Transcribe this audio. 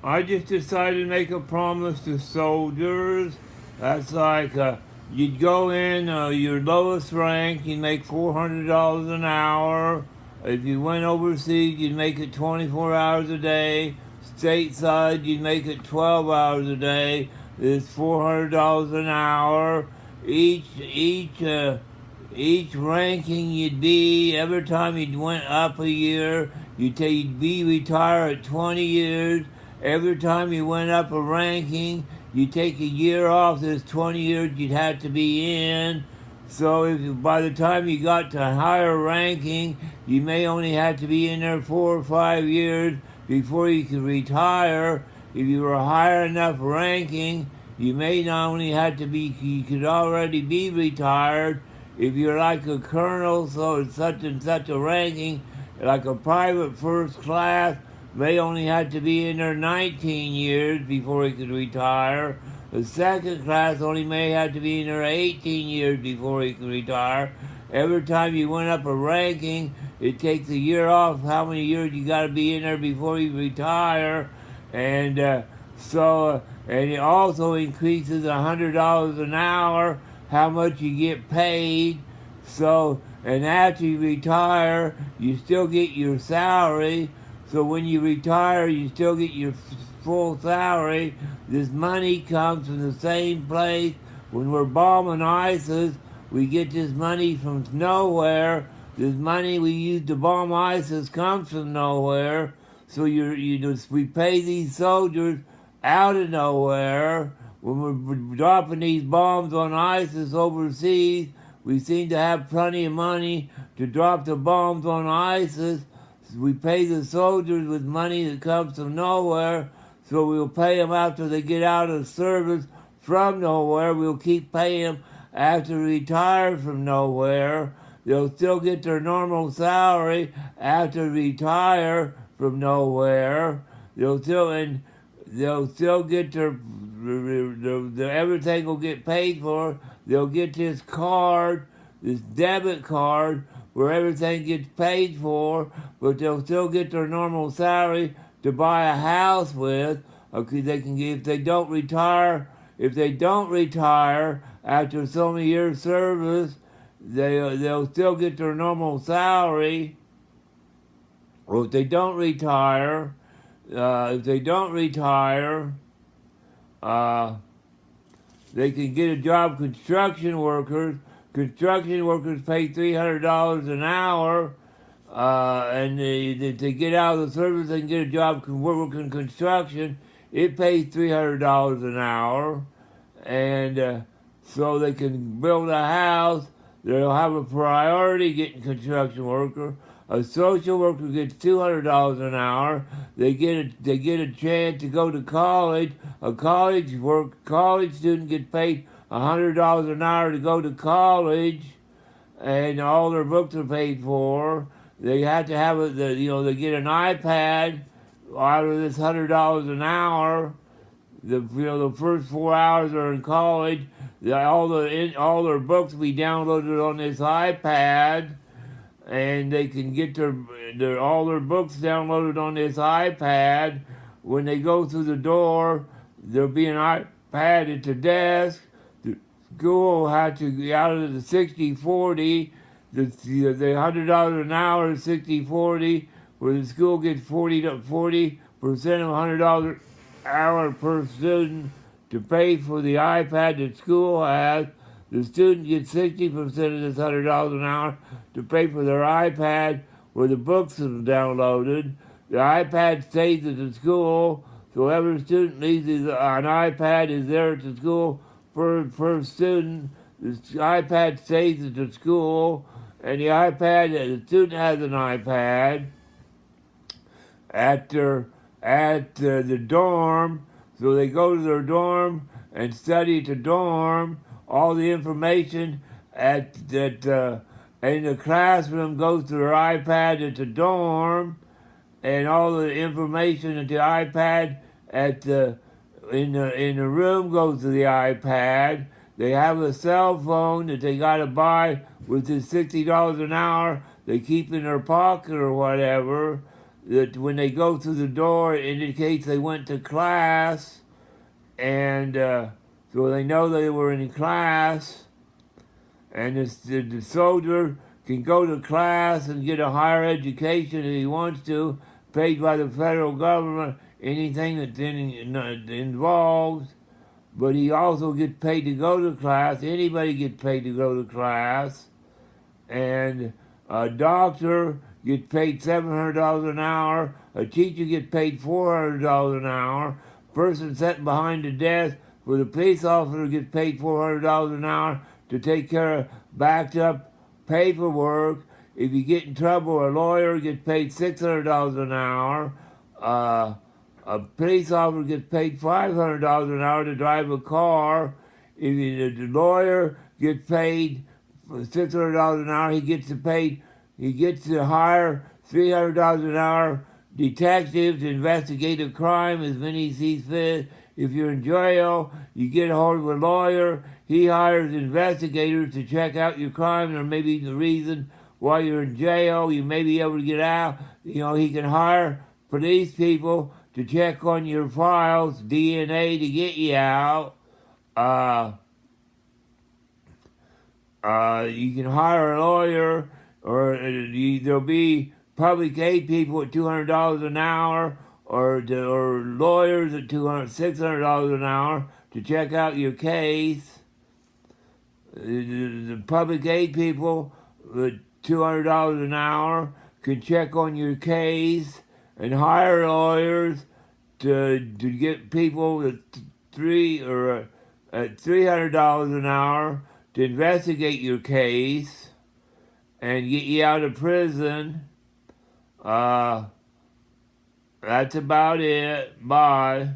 I just decided to make a promise to soldiers. That's like you'd go in your lowest rank, you'd make $400 an hour. If you went overseas, you'd make it 24 hours a day. Stateside, you'd make it 12 hours a day. It's $400 an hour. Each ranking you'd be every time you went up a year, you'd be retired at 20 years. Every time you went up a ranking, you take a year off this 20 years you'd have to be in. So if by the time you got to higher ranking, you may only have to be in there 4 or 5 years before you could retire. If you were higher enough ranking, you may not only have to be, you could already be retired. If you're like a colonel, so it's such and such a ranking, like a private first class, they only had to be in there 19 years before he could retire. The second class only may have to be in there 18 years before he could retire. Every time you went up a ranking, it takes a year off how many years you got to be in there before you retire. And and it also increases $100 an hour how much you get paid. So, and after you retire, you still get your salary. So when you retire, you still get your full salary. This money comes from the same place. When we're bombing ISIS, we get this money from nowhere. This money we use to bomb ISIS comes from nowhere. So we pay these soldiers out of nowhere. When we're dropping these bombs on ISIS overseas, we seem to have plenty of money to drop the bombs on ISIS. We pay the soldiers with money that comes from nowhere, so we'll pay them after they get out of service from nowhere. We'll keep paying them after they retire from nowhere. They'll still get their normal salary after they retire from nowhere. They'll still get their everything will get paid for. They'll get this card, this debit card, where everything gets paid for, but they'll still get their normal salary to buy a house with. Okay, they can get, if they don't retire. If they don't retire after so many years service, they'll still get their normal salary. Or if they don't retire, uh, they can get a job. Construction workers pay $300 an hour, and if they get out of the service and get a job working in construction, it pays $300 an hour, and so they can build a house. They'll have a priority getting construction worker. A social worker gets $200 an hour. They get a chance to go to college. A college student gets paid $100 an hour to go to college, and all their books are paid for. They have to have they get an iPad out of this $100 an hour. The first 4 hours are in college. All their books will be downloaded on this iPad, and they can get all their books downloaded on this iPad. When they go through the door, there'll be an iPad at the desk. The school will have to get out of the 60-40. The $100 an hour is 60-40, where the school gets 40% of $100 an hour per student to pay for the iPad that school has. The student gets 60% of this $100 an hour to pay for their iPad where the books are downloaded. The iPad stays at the school, so every student needs an iPad is there at the school per student. The iPad stays at the school, and the student has an iPad at the dorm, so they go to their dorm and study at the dorm. All the information in the classroom goes to their iPad at the dorm, and all the information at the iPad in the room goes to the iPad. They have a cell phone that they gotta buy with this $60 an hour they keep in their pocket or whatever. that when they go through the door, it indicates they went to class, and so they know they were in class. And the soldier can go to class and get a higher education if he wants to, paid by the federal government, anything that's involved. But he also gets paid to go to class. Anybody gets paid to go to class. And a doctor gets paid $700 an hour. A teacher gets paid $400 an hour. Person sitting behind the desk for the police officer gets paid $400 an hour to take care of backed up paperwork. If you get in trouble, a lawyer gets paid $600 an hour. A police officer gets paid $500 an hour to drive a car. If the lawyer gets paid $600 an hour, he gets to hire $300 an hour detectives to investigate a crime as many sees fit. If you're in jail, you get a hold of a lawyer. He hires investigators to check out your crime or maybe the reason why you're in jail. You may be able to get out. He can hire police people to check on your files, DNA to get you out. You can hire a lawyer, or there'll be public aid people at $200 an hour, or lawyers at $600 an hour to check out your case. The public aid people at $200 an hour can check on your case and hire lawyers to get people at $300 an hour to investigate your case and get you out of prison. That's about it. Bye.